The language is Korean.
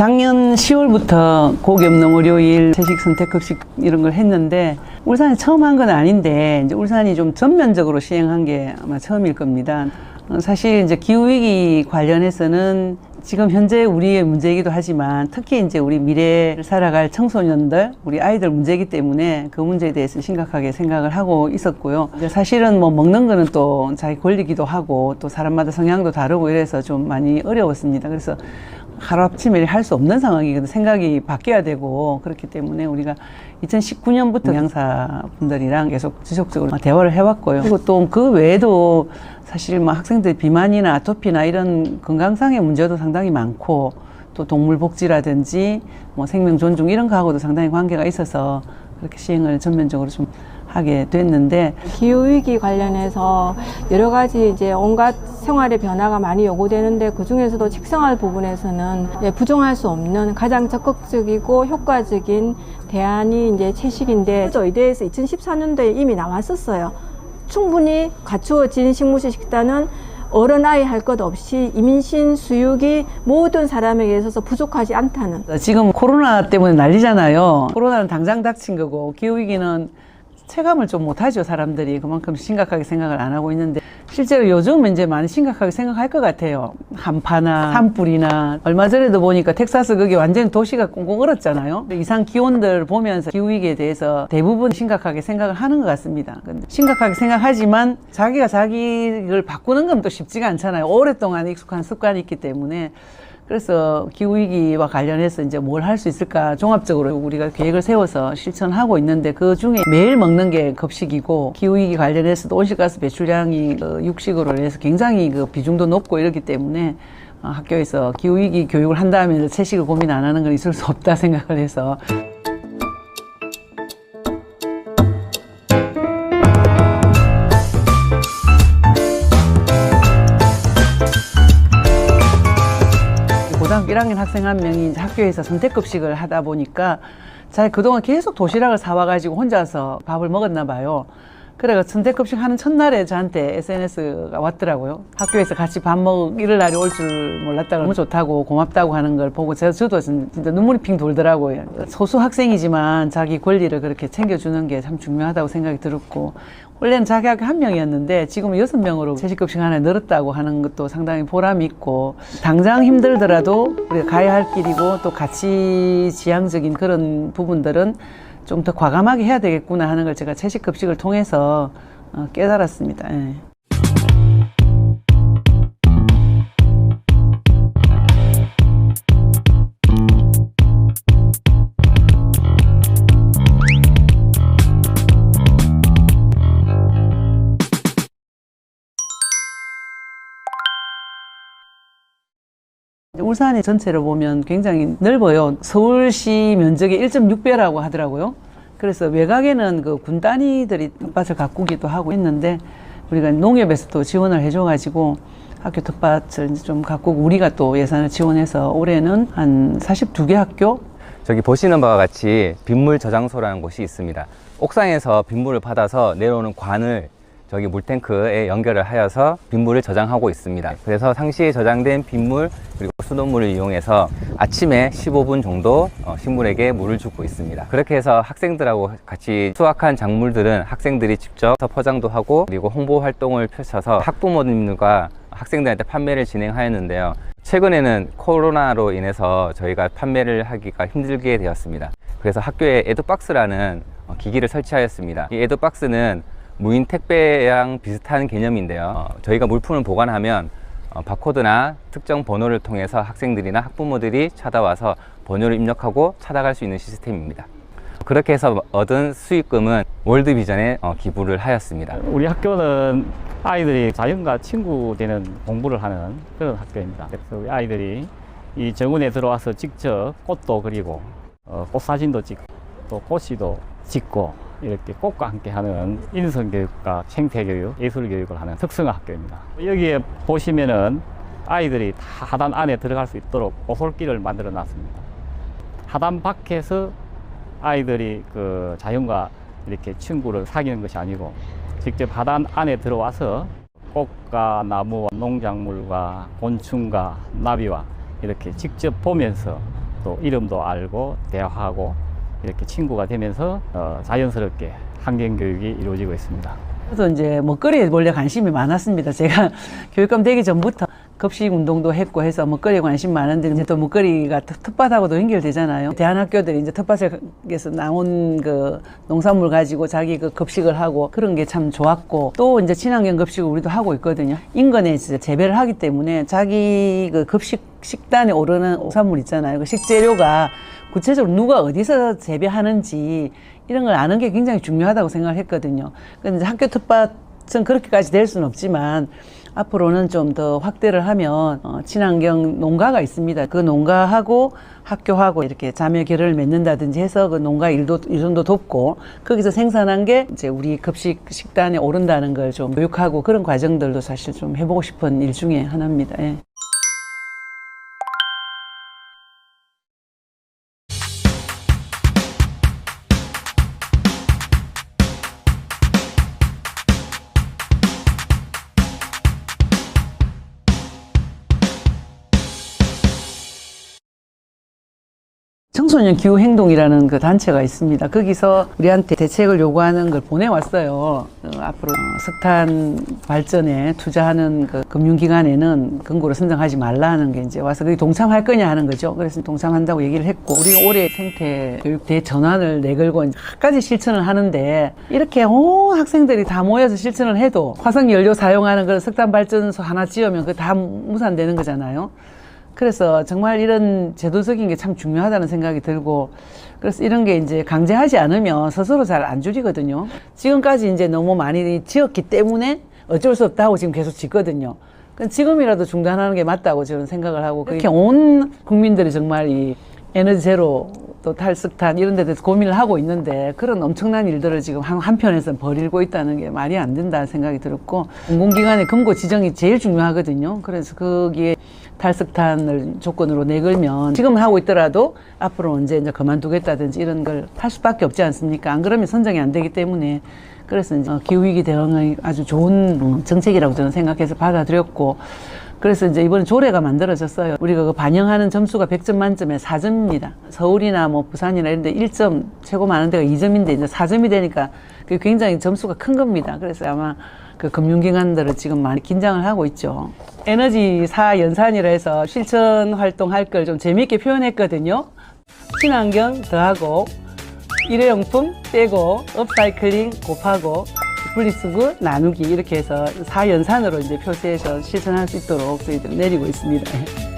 작년 10월부터 고기 없는 월요일 채식 선택급식 이런 걸 했는데 울산이 처음 한 건 아닌데 이제 울산이 좀 전면적으로 시행한 게 아마 처음일 겁니다. 사실 이제 기후위기 관련해서는 지금 현재 우리의 문제이기도 하지만 특히 이제 우리 미래를 살아갈 청소년들, 우리 아이들 문제이기 때문에 그 문제에 대해서 심각하게 생각을 하고 있었고요. 사실은 뭐 먹는 거는 또 자기 권리기도 하고 또 사람마다 성향도 다르고 이래서 좀 많이 어려웠습니다. 그래서 하루아침에 할 수 없는 상황이거든. 생각이 바뀌어야 되고 그렇기 때문에 우리가 2019년부터 영양사분들이랑 계속 지속적으로 대화를 해왔고요. 그리고 또 그 외에도 사실 뭐 학생들 비만이나 아토피나 이런 건강상의 문제도 상당히 많고 또 동물 복지라든지 뭐 생명 존중 이런 거하고도 상당히 관계가 있어서 그렇게 시행을 전면적으로 좀 하게 됐는데, 기후위기 관련해서 여러 가지 이제 온갖 생활의 변화가 많이 요구되는데 그 중에서도 식생활 부분에서는 부정할 수 없는 가장 적극적이고 효과적인 대안이 이제 채식인데 의대에서 2014년도에 이미 나왔었어요. 충분히 갖추어진 식무식 식단은 어른 아이 할 것 없이 임신 수육이 모든 사람에게 있어서 부족하지 않다는. 지금 코로나 때문에 난리잖아요. 코로나는 당장 닥친 거고 기후위기는 체감을 좀 못하죠. 사람들이 그만큼 심각하게 생각을 안 하고 있는데 실제로 요즘은 이제 많이 심각하게 생각할 것 같아요. 한파나 산불이나 얼마 전에도 보니까 텍사스 거기 완전히 도시가 꽁꽁 얼었잖아요. 이상 기온들 보면서 기후위기에 대해서 대부분 심각하게 생각을 하는 것 같습니다. 심각하게 생각하지만 자기가 자기를 바꾸는 건 또 쉽지가 않잖아요. 오랫동안 익숙한 습관이 있기 때문에. 그래서 기후위기와 관련해서 이제 뭘 할 수 있을까 종합적으로 우리가 계획을 세워서 실천하고 있는데 그 중에 매일 먹는 게 급식이고 기후위기 관련해서도 온실가스 배출량이 육식으로 인해서 굉장히 그 비중도 높고 이렇기 때문에 학교에서 기후위기 교육을 한다면 채식을 고민 안 하는 건 있을 수 없다 생각을 해서 고등학교 1학년 학생 한 명이 이제 학교에서 선택급식을 하다 보니까 자기 그동안 계속 도시락을 사와가지고 혼자서 밥을 먹었나 봐요. 그래가 선택급식 하는 첫날에 저한테 SNS가 왔더라고요. 학교에서 같이 밥 먹을 날이 올 줄 몰랐다고 너무 좋다고 고맙다고 하는 걸 보고 저도 진짜 눈물이 핑 돌더라고요. 소수 학생이지만 자기 권리를 그렇게 챙겨주는 게 참 중요하다고 생각이 들었고, 원래는 자기 학교 한 명이었는데 지금 6명으로 채식급식 하나 늘었다고 하는 것도 상당히 보람이 있고, 당장 힘들더라도 우리가 가야 할 길이고 또 가치 지향적인 그런 부분들은 좀 더 과감하게 해야 되겠구나 하는 걸 제가 채식급식을 통해서 깨달았습니다. 예. 울산의 전체를 보면 굉장히 넓어요. 서울시 면적의 1.6배라고 하더라고요. 그래서 외곽에는 그 군 단위들이 텃밭을 가꾸기도 하고 했는데 우리가 농협에서도 지원을 해줘가지고 학교 텃밭을 좀 가꾸고 우리가 또 예산을 지원해서 올해는 한 42개 학교. 저기 보시는 바와 같이 빗물 저장소라는 곳이 있습니다. 옥상에서 빗물을 받아서 내려오는 관을 저기 물탱크에 연결을 하여서 빗물을 저장하고 있습니다. 그래서 상시에 저장된 빗물 그리고 수돗물을 이용해서 아침에 15분 정도 식물에게 물을 주고 있습니다. 그렇게 해서 학생들하고 같이 수확한 작물들은 학생들이 직접 포장도 하고 그리고 홍보 활동을 펼쳐서 학부모님들과 학생들한테 판매를 진행하였는데요. 최근에는 코로나로 인해서 저희가 판매를 하기가 힘들게 되었습니다. 그래서 학교에 에듀박스라는 기기를 설치하였습니다. 이 에듀박스는 무인 택배랑 비슷한 개념인데요. 저희가 물품을 보관하면 바코드나 특정 번호를 통해서 학생들이나 학부모들이 찾아와서 번호를 입력하고 찾아갈 수 있는 시스템입니다. 그렇게 해서 얻은 수익금은 월드비전에 기부를 하였습니다. 우리 학교는 아이들이 자연과 친구 되는 공부를 하는 그런 학교입니다. 그래서 우리 아이들이 이 정원에 들어와서 직접 꽃도 그리고 꽃 사진도 찍고 또 꽃이도 찍고 이렇게 꽃과 함께 하는 인성교육과 생태교육, 예술교육을 하는 특성화 학교입니다. 여기에 보시면은 아이들이 다 하단 안에 들어갈 수 있도록 오솔길을 만들어 놨습니다. 하단 밖에서 아이들이 그 자연과 이렇게 친구를 사귀는 것이 아니고 직접 하단 안에 들어와서 꽃과 나무와 농작물과 곤충과 나비와 이렇게 직접 보면서 또 이름도 알고 대화하고 이렇게 친구가 되면서 자연스럽게 환경 교육이 이루어지고 있습니다. 그래서 이제 먹거리에 원래 관심이 많았습니다. 제가 교육감 되기 전부터 급식 운동도 했고 해서 먹거리에 관심 많은데 이제 또 먹거리가 텃밭하고도 연결되잖아요. 대안학교들이 이제 텃밭에서 나온 그 농산물 가지고 자기 그 급식을 하고 그런 게 참 좋았고 또 이제 친환경 급식을 우리도 하고 있거든요. 인근에 이제 재배를 하기 때문에 자기 그 급식 식단에 오르는 농산물 있잖아요. 그 식재료가 구체적으로 누가 어디서 재배하는지 이런 걸 아는 게 굉장히 중요하다고 생각을 했거든요. 근데 학교 텃밭은 그렇게까지 될 수는 없지만 앞으로는 좀 더 확대를 하면 친환경 농가가 있습니다. 그 농가하고 학교하고 이렇게 자매 결연을 맺는다든지 해서 그 농가 일손도 돕고 거기서 생산한 게 이제 우리 급식 식단에 오른다는 걸 좀 교육하고 그런 과정들도 사실 좀 해보고 싶은 일 중에 하나입니다. 예. 청소년 기후행동이라는 그 단체가 있습니다. 거기서 우리한테 대책을 요구하는 걸 보내왔어요. 앞으로 석탄 발전에 투자하는 그 금융기관에는 금고를 선정하지 말라는 게 이제 와서 거기 동참할 거냐 하는 거죠. 그래서 동참한다고 얘기를 했고, 우리가 올해 생태교육 대전환을 내걸고 끝까지 실천을 하는데 이렇게 온 학생들이 다 모여서 실천을 해도 화석연료 사용하는 그 석탄 발전소 하나 지으면 그거 다 무산되는 거잖아요. 그래서 정말 이런 제도적인 게 참 중요하다는 생각이 들고, 그래서 이런 게 이제 강제하지 않으면 스스로 잘 안 줄이거든요. 지금까지 이제 너무 많이 지었기 때문에 어쩔 수 없다고 지금 계속 짓거든요. 지금이라도 중단하는 게 맞다고 저는 생각을 하고, 그렇게 온 국민들이 정말 이 에너지 제로 또 탈석탄 이런 데 대해서 고민을 하고 있는데 그런 엄청난 일들을 지금 한편에서 벌이고 있다는 게 말이 안 된다는 생각이 들었고, 공공기관의 금고 지정이 제일 중요하거든요. 그래서 거기에 탈석탄을 조건으로 내걸면 지금 하고 있더라도 앞으로 언제 이제 그만두겠다든지 이런 걸 할 수밖에 없지 않습니까? 안 그러면 선정이 안 되기 때문에. 그래서 이제 기후위기 대응의 아주 좋은 정책이라고 저는 생각해서 받아들였고, 그래서 이제 이번에 조례가 만들어졌어요. 우리가 그 반영하는 점수가 100점 만점에 4점입니다. 서울이나 뭐 부산이나 이런 데 1점, 최고 많은 데가 2점인데 이제 4점이 되니까 그게 굉장히 점수가 큰 겁니다. 그래서 아마 그 금융기관들을 지금 많이 긴장을 하고 있죠. 에너지사 연산이라 해서 실천 활동할 걸 좀 재미있게 표현했거든요. 친환경 더하고 일회용품 빼고 업사이클링 곱하고 분리수거 나누기 이렇게 해서 4연산으로 이제 표시해서 실천할 수 있도록 저희들 내리고 있습니다.